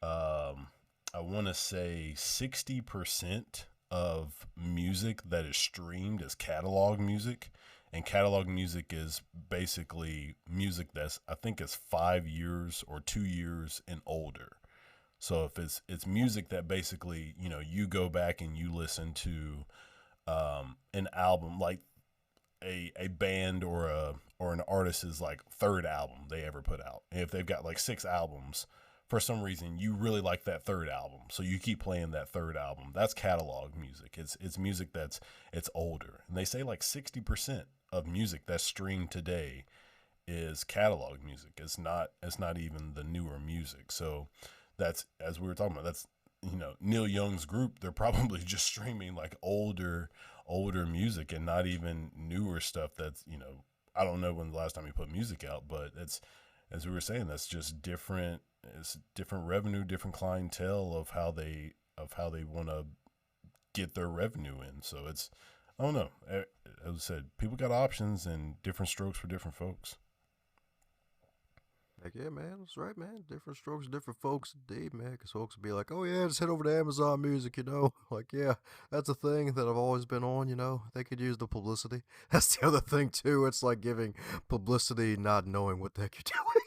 um, I want to say 60% of music that is streamed is catalog music. And catalog music is basically music that's, I think, it's 5 years or 2 years and older. So if it's music that basically, you go back and you listen to an album, like a band or an artist's like third album they ever put out. And if they've got like 6 albums, for some reason you really like that third album, so you keep playing that third album. That's catalog music. It's music that's it's older. And they say like 60% of music that's streamed today is catalog music. It's not even the newer music. So that's, as we were talking about, that's Neil Young's group. They're probably just streaming like older music and not even newer stuff. That's I don't know when the last time he put music out, but it's, as we were saying, that's just different. It's different revenue, different clientele of how they want to get their revenue in. So it's, I don't know. As I said, people got options and different strokes for different folks.
Like, yeah, man, that's right, man. Different strokes, different folks, indeed, man. Because folks will be like, oh, yeah, just head over to Amazon Music, you know? Like, yeah, that's a thing that I've always been on, you know? They could use the publicity. That's the other thing, too. It's like giving publicity, not knowing what the heck you're doing.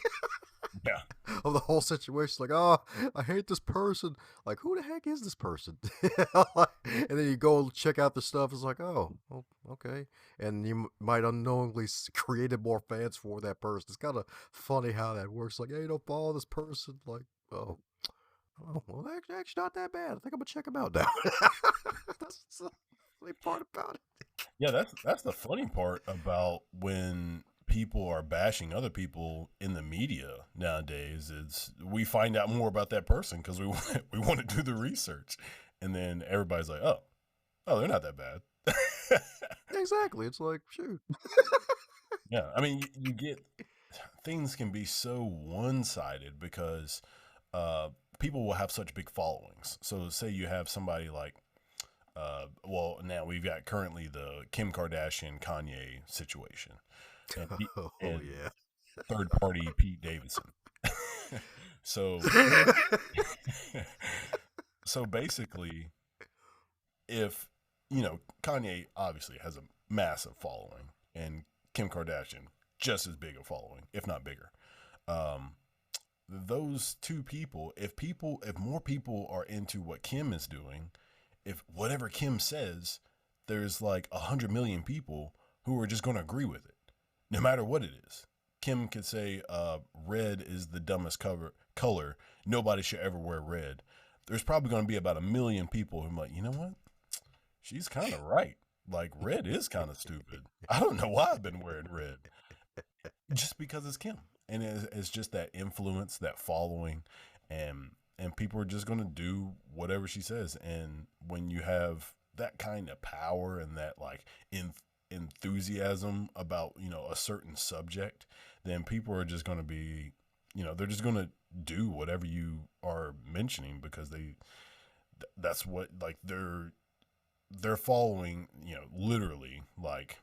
Yeah.
Of the whole situation. Like, oh, I hate this person. Like, who the heck is this person? And then you go check out the stuff. It's like, oh, well, okay. And you might unknowingly created more fans for that person. It's kind of funny how that works. Like, hey, don't follow this person. Like, oh, oh, well, actually not that bad. I think I'm gonna check him out now. That's the funny part about it.
Yeah, that's the funny part about when people are bashing other people in the media nowadays. Is we find out more about that person because we want we want to do the research, and then everybody's like, oh, they're not that bad.
Exactly. It's like, shoot.
Yeah, I mean, you get, things can be so one sided because uh, people will have such big followings. So say you have somebody like, well, now we've got currently the Kim Kardashian Kanye situation, and
Oh
and
yeah.
third party Pete Davidson. So so basically, if Kanye obviously has a massive following, and Kim Kardashian just as big a following, if not bigger. Um, those two people, if more people are into what Kim is doing, if whatever Kim says, there's like 100 million people who are just going to agree with it, no matter what it is. Kim could say, red is the dumbest color. Nobody should ever wear red. There's probably going to be about 1 million people who are like, you know what? She's kind of right. Like, red is kind of stupid. I don't know why I've been wearing red. Just because it's Kim. And it's just that influence, that following, and people are just going to do whatever she says. And when you have that kind of power and that like enthusiasm about a certain subject, then people are just going to be, they're just going to do whatever you are mentioning because that's what, like, they're following, literally, like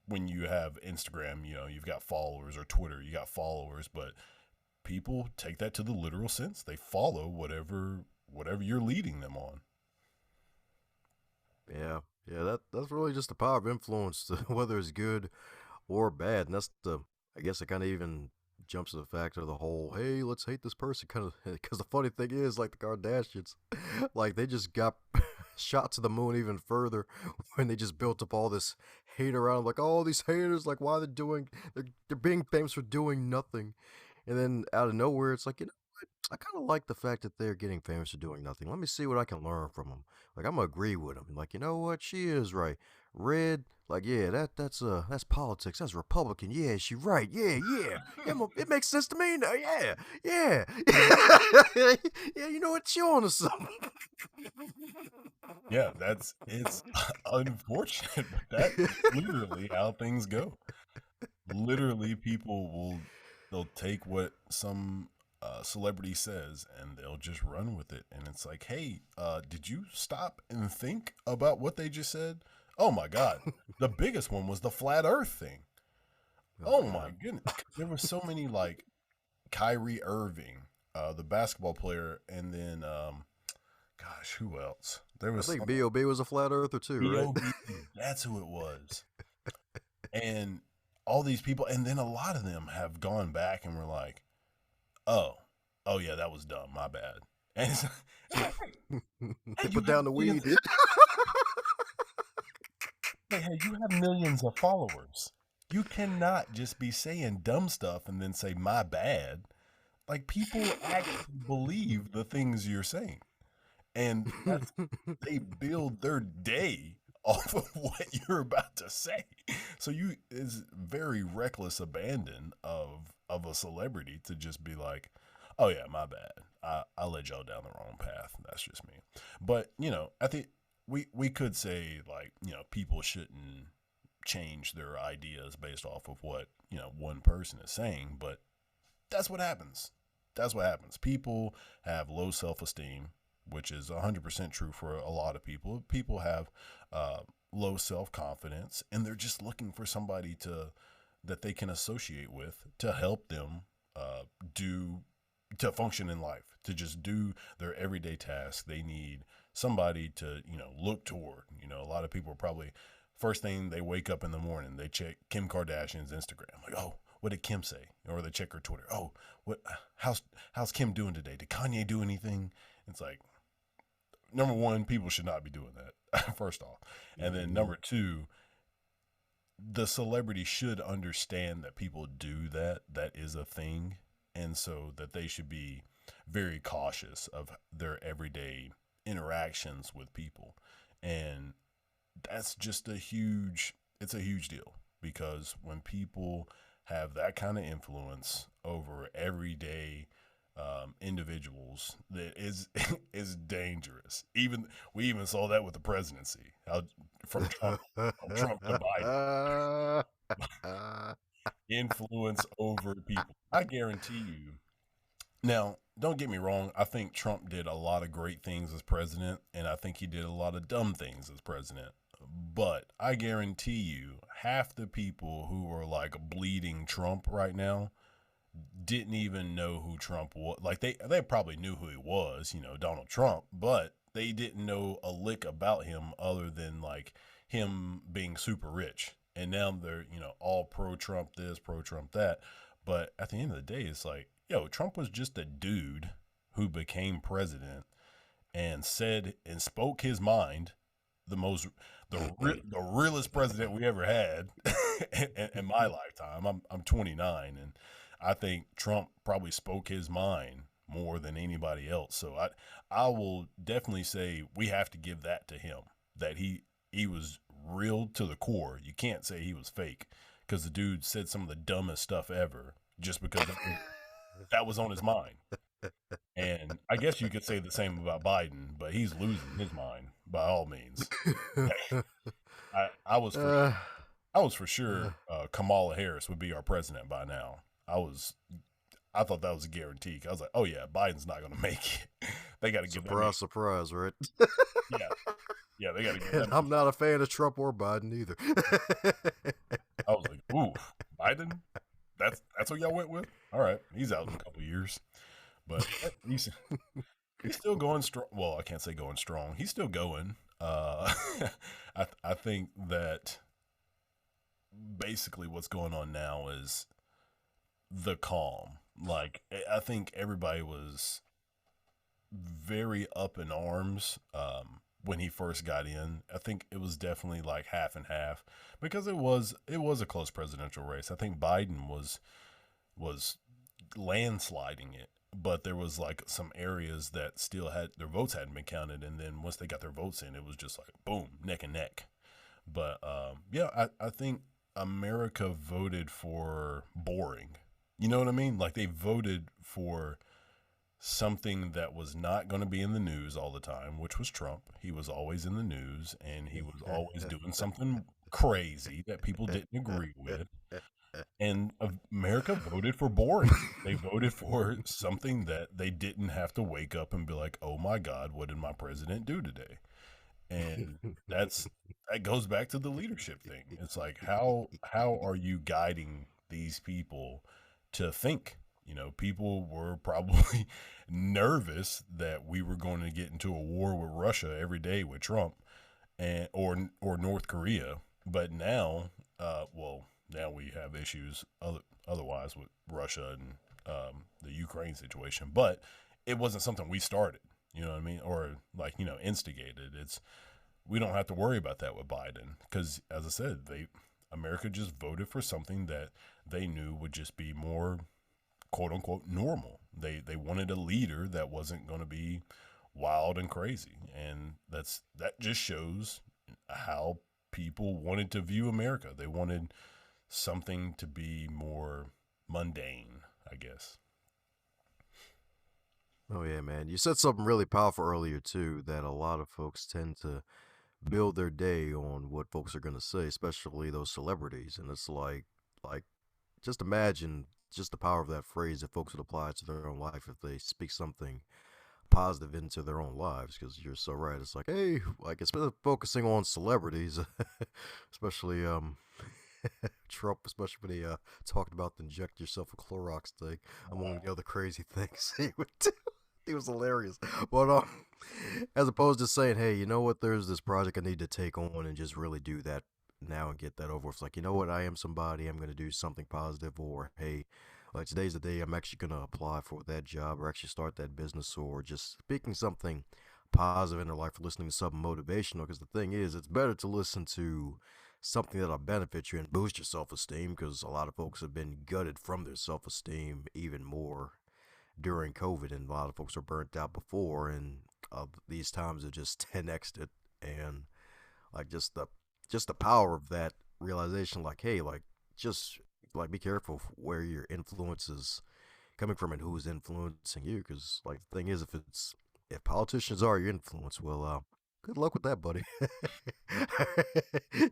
when you have Instagram, you've got followers, or Twitter, you got followers, but people take that to the literal sense. They follow whatever you're leading them on.
Yeah, yeah. That's really just the power of influence, whether it's good or bad. And that's the, I guess it kind of even jumps to the fact of the whole, hey, let's hate this person kind of, because the funny thing is, like the Kardashians, like they just got shot to the moon even further when they just built up all this hate around, like all these haters, like why they're being famous for doing nothing, and then out of nowhere, it's like, you know what? I kind of like the fact that they're getting famous for doing nothing. Let me see what I can learn from them. Like I'm gonna agree with them. Like, you know what? She is right. red. Like, yeah, that's politics. That's Republican. Yeah, she right. Yeah, yeah. It makes sense to me now. Yeah, yeah. Yeah, you know what? She on to something.
Yeah, it's unfortunate, but that is literally how things go. Literally, they'll take what some celebrity says and they'll just run with it. And it's like, hey, did you stop and think about what they just said? Oh my God. The biggest one was the flat earth thing.
Oh
Oh my
God.
goodness. There were so many like Kyrie Irving, the basketball player, and then gosh, who else? There
I
was
think
some
B.O.B. was a flat earther too, right?
B.O.B. That's who it was. And all these people, and then a lot of them have gone back and were like, oh, oh yeah, that was dumb. My bad. And it's like, hey,
They
you
put
have
down the
millions.
weed.
Hey, you have millions of followers. You cannot just be saying dumb stuff and then say my bad. Like people actually believe the things you're saying, and they build their day off of what you're about to say. So you is very reckless abandon of a celebrity to just be like, oh yeah, my bad. I led y'all down the wrong path. That's just me. But I think we could say like people shouldn't change their ideas based off of what one person is saying, but that's what happens. That's what happens. People have low self esteem, which is 100% true for a lot of people. People have uh, low self confidence, and they're just looking for somebody that they can associate with to help them uh, do to function in life, to just do their everyday tasks. They need somebody to look toward. A lot of people are probably first thing they wake up in the morning, they check Kim Kardashian's Instagram, like, oh, what did Kim say? Or they check her Twitter. Oh, what? How's Kim doing today? Did Kanye do anything? It's like, number one, people should not be doing that. First off, and then
Mhm.
number two, the celebrity should understand that people do that. That is a thing, and so that they should be very cautious of their everyday interactions with people, and that's just it's a huge deal because when people have that kind of influence over everyday individuals, that is is dangerous. Even we even saw that with the presidency, how from Trump to Biden, influence over people. I guarantee you. Now, don't get me wrong. I think Trump did a lot of great things as president, and I think he did a lot of dumb things as president. But I guarantee you, half the people who are like bleeding Trump right now didn't even know who Trump was. Like they probably knew who he was, Donald Trump, but they didn't know a lick about him other than like him being super rich. And now they're, all pro Trump this, pro Trump that. But at the end of the day, it's like, yo, Trump was just a dude who became president and said and spoke his mind, the most the realest president we ever had in my lifetime. I'm 29, and I think Trump probably spoke his mind more than anybody else. So I will definitely say we have to give that to him, that he was real to the core. You can't say he was fake because the dude said some of the dumbest stuff ever just because that was on his mind. And I guess you could say the same about Biden, but he's losing his mind by all means. I was for
uh,
I was for
uh,
sure Kamala Harris would be our president by now. I thought that was a guarantee. I was like, oh yeah, Biden's not going to make it. They got to give that man.
surprise, surprise, right?
Yeah, yeah, they got to give
And
that man.
I'm not a fan of Trump or Biden either.
I was like, ooh, Biden. That's what y'all went with. All right, he's out in a couple of years, but he's still going strong. Well, I can't say going strong. He's still going. I think that basically what's going on now is the calm. Like I think everybody was very up in arms when he first got in. I think it was definitely like half and half because it was a close presidential race. I think Biden was landsliding it, but there was like some areas that still had their votes hadn't been counted, and then once they got their votes in, it was just like boom, neck and neck. But yeah, I think America voted for boring. You know what I mean? Like they voted for something that was not going to be in the news all the time, which was Trump. He was always in the news and he was always doing something crazy that people didn't agree with. And America voted for boring. They voted for something that they didn't have to wake up and be like, "Oh my God, what did my president do today?" And that's that goes back to the leadership thing. It's like how are you guiding these people to think? You know, people were probably nervous that we were going to get into a war with Russia every day with Trump and or North Korea. But now, well, now we have issues otherwise with Russia and the Ukraine situation. But it wasn't something we started. You know what I mean? Or like instigated. It's we don't have to worry about that with Biden because, as I said, America just voted for something that they knew would just be more quote unquote normal. They wanted a leader that wasn't going to be wild and crazy, and that just shows how people wanted to view America. They wanted something to be more mundane, I guess.
Oh yeah, man. You said something really powerful earlier too, that a lot of folks tend to build their day on what folks are gonna say, especially those celebrities. And it's like just imagine just the power of that phrase that folks would apply to their own life if they speak something positive into their own lives. Because you're so right. It's like, hey, like instead of focusing on celebrities, especially Trump, especially when he talked about the inject yourself a Clorox thing, among the other crazy things he would do. He was hilarious. But as opposed to saying, hey, you know what, there's this project I need to take on and just really do that now and get that over. It's like, you know what, I am somebody, I'm going to do something positive, or hey, like today's the day I'm actually going to apply for that job or actually start that business, or just speaking something positive in their life, or listening to something motivational. Because the thing is, it's better to listen to something that'll benefit you and boost your self-esteem, because a lot of folks have been gutted from their self-esteem even more during COVID, and a lot of folks are burnt out before, and these times have just 10xed it, and like just the power of that realization, like hey, like just like be careful where your influence is coming from and who's influencing you, because like the thing is, if politicians are your influence, well, good luck with that, buddy.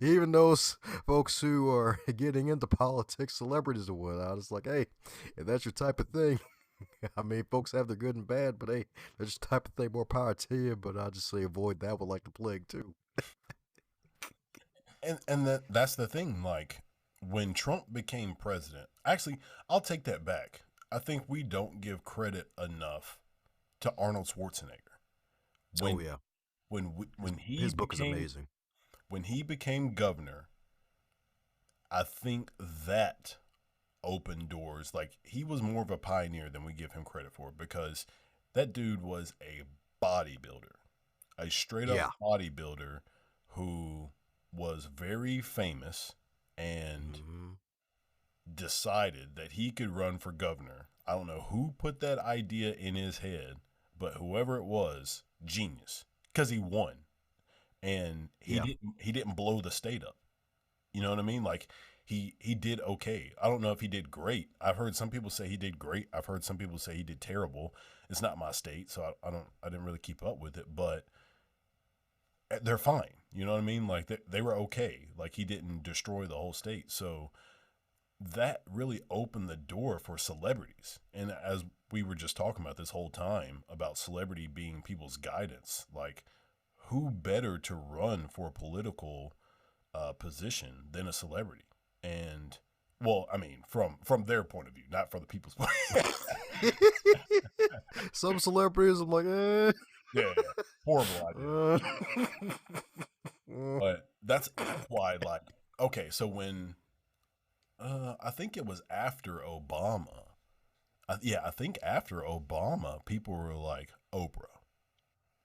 Even those folks who are getting into politics, celebrities or whatnot, it's like, hey, if that's your type of thing, I mean, folks have their good and bad, but hey, that's just type of thing. More power to you. But I just say avoid that with like the plague too.
And that's the thing. Like when Trump became president, actually, I'll take that back. I think we don't give credit enough to Arnold Schwarzenegger.
Oh
When
yeah,
when he
his book is
became
amazing.
governor, I think that opened doors. Like he was more of a pioneer than we give him credit for because that dude was a bodybuilder, a straight up
Yeah.
bodybuilder who was very famous and
Hmm.
decided that he could run for governor. I don't know who put that idea in his head, but whoever it was, genius, because he won and
Yeah.
he didn't blow the state up. You know what I mean? Like he did okay. I don't know if he did great. I've heard some people say he did great. I've heard some people say he did terrible. It's not my state, so I didn't really keep up with it, but they're fine. You know what I mean? Like they were okay. Like he didn't destroy the whole state. So that really opened the door for celebrities. And as we were just talking about this whole time about celebrity being people's guidance, like who better to run for a political position than a celebrity? And well, I mean, from their point of view, not from the people's point.
Some celebrities, I'm like, eh.
Yeah, yeah, horrible idea.
Uh,
But that's why, like, okay, so when I think it was after Obama. Yeah, I think after Obama, people were like Oprah,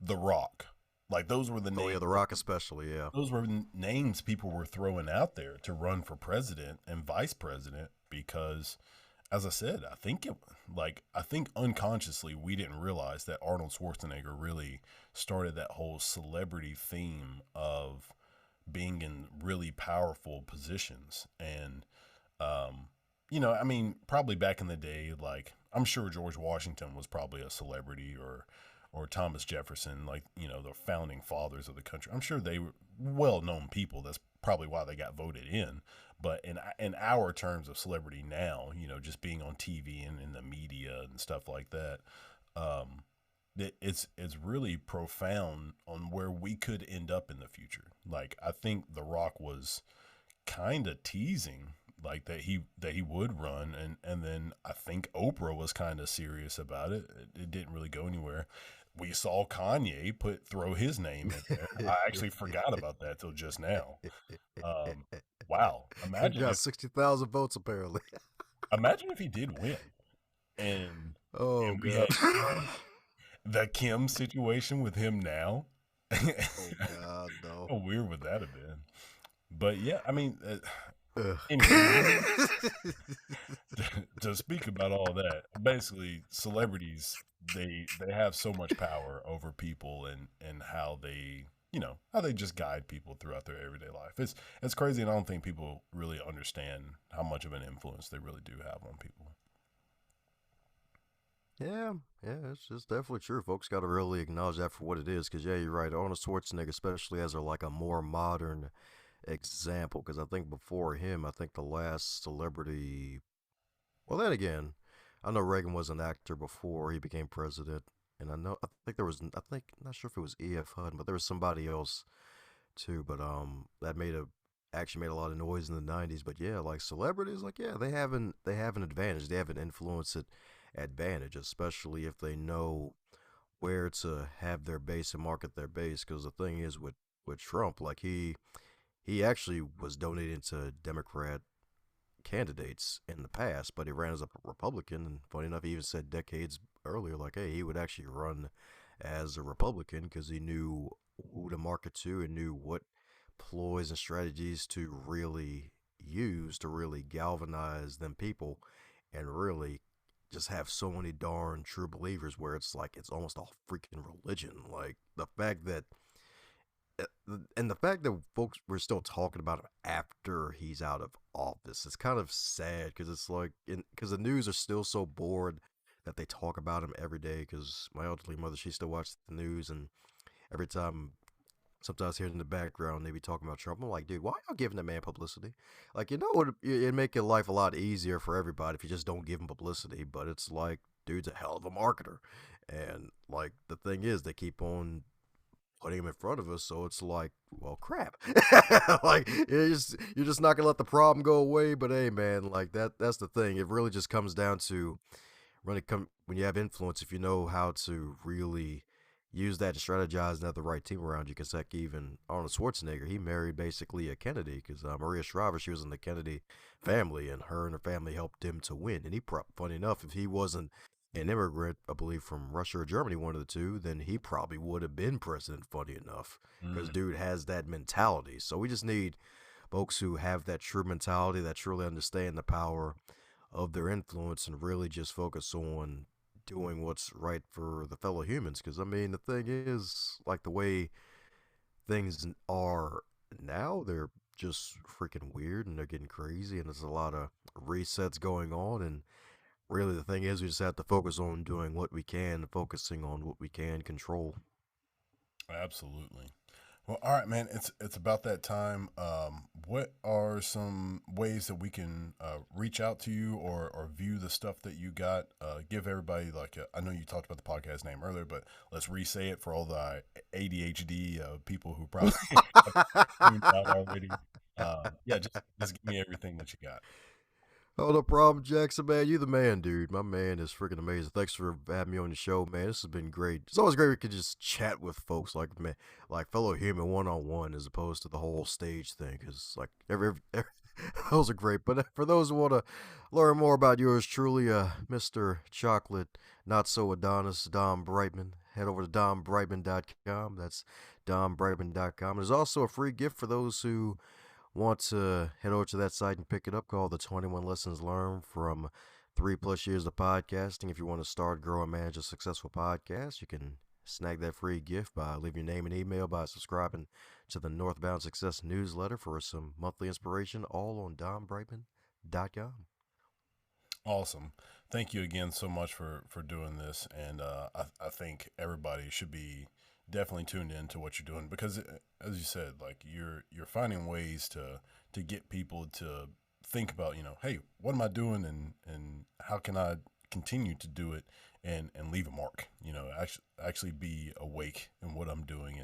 The Rock, like those were the
oh yeah,
names.
The Rock especially. Yeah.
Those were names people were throwing out there to run for president and vice president because, as I said, I think unconsciously we didn't realize that Arnold Schwarzenegger really started that whole celebrity theme of being in really powerful positions. And, um, you know, I mean, probably back in the day, like I'm sure George Washington was probably a celebrity, or Thomas Jefferson, like, you know, the founding fathers of the country. I'm sure they were well-known people. That's probably why they got voted in. But in our terms of celebrity now, you know, just being on TV and in the media and stuff like that, um, it's really profound on where we could end up in the future. Like I think The Rock was kind of teasing like that he would run, and then I think Oprah was kind of serious about it. It didn't really go anywhere. We saw Kanye throw his name in there. I actually forgot about that till just now. Um, wow.
He got 60,000 votes apparently.
Imagine if he did win, and
Oh
we
god.
had the Kim situation with him now.
Oh god, no.
How weird would that have been? But yeah, I mean,
Ugh.
anyway, to speak about all that, basically, celebrities they have so much power over people, and how they, you know, how they just guide people throughout their everyday life. It's crazy, and I don't think people really understand how much of an influence they really do have on people.
Yeah, yeah, it's just definitely true. Folks got to really acknowledge that for what it is. Because, yeah, you're right. Arnold Schwarzenegger, especially as like a more modern example. Because I think before him, I think the last celebrity. Well, then again, I know Reagan was an actor before he became president. And I think there was, I think, not sure if it was E.F. Hutton, but there was somebody else too. But that actually made a lot of noise in the '90s. But yeah, like celebrities, like yeah, they have an advantage. They have an influence advantage, especially if they know where to have their base and market their base. Because the thing is with Trump, like he actually was donating to Democrat candidates in the past, but he ran as a Republican. And funny enough, he even said decades earlier, like, hey, he would actually run as a Republican because he knew who to market to and knew what ploys and strategies to really use to really galvanize them people and really just have so many darn true believers where it's like it's almost a freaking religion. Like the fact that folks were still talking about him after he's out of office, it's kind of sad because it's like because the news are still so bored that they talk about him every day. Because my elderly mother, she still watches the news, and every time, sometimes here in the background, they be talking about Trump. I'm like, dude, why y'all giving that man publicity? Like, you know, it'd make your life a lot easier for everybody if you just don't give him publicity. But it's like, dude's a hell of a marketer, and like the thing is, they keep on putting him in front of us, so it's like, well, crap. Like you're just not gonna let the problem go away. But hey, man, like that's the thing. It really just comes down to when you have influence, if you know how to really use that to strategize and have the right team around you. Because like even Arnold Schwarzenegger, he married basically a Kennedy. Because Maria Shriver, she was in the Kennedy family, and her family helped him to win. And funny enough, if he wasn't an immigrant, I believe from Russia or Germany, one of the two, then he probably would have been president. Funny enough, because
Mm,
dude has that mentality. So we just need folks who have that true mentality, that truly understand the power of their influence, and really just focus on doing what's right for the fellow humans. Because I mean, the thing is, like the way things are now, they're just freaking weird and they're getting crazy, and there's a lot of resets going on. And really, the thing is, we just have to focus on doing what we can, focusing on what we can control.
absolutely. Well, all right, man. It's about that time. What are some ways that we can reach out to you, or view the stuff that you got? Give everybody like I know you talked about the podcast name earlier, but let's re-say it for all the ADHD people who probably have tuned out already. Yeah, just give me everything that you got.
Oh, no problem, Jackson, man. You the man, dude. My man is freaking amazing. Thanks for having me on the show, man. This has been great. It's always great we could just chat with folks like man, like fellow human one on one, as opposed to the whole stage thing. Cause like every those are great. But for those who want to learn more about yours truly, Mr. Chocolate, Not So Adonis, Dom Brightman, head over to dombrightman.com. That's dombrightman.com. There's also a free gift for those who want to head over to that site and pick it up, called the 21 Lessons Learned from 3+ years of podcasting. If you want to start, grow, and manage a successful podcast, you can snag that free gift by leaving your name and email by subscribing to the Northbound Success newsletter for some monthly inspiration, all on dombrightmon.com.
Awesome. Thank you again so much for doing this. And I think everybody should be definitely tuned in to what you're doing because, as you said, like you're finding ways to get people to think about, hey, what am I doing and how can I continue to do it and leave a mark, actually be awake in what I'm doing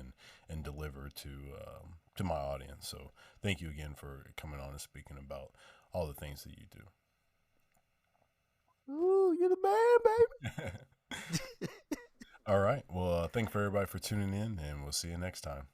and deliver to my audience. So thank you again for coming on and speaking about all the things that you do.
Ooh, you're the man, baby.
All right. Well, thank for everybody for tuning in, and we'll see you next time.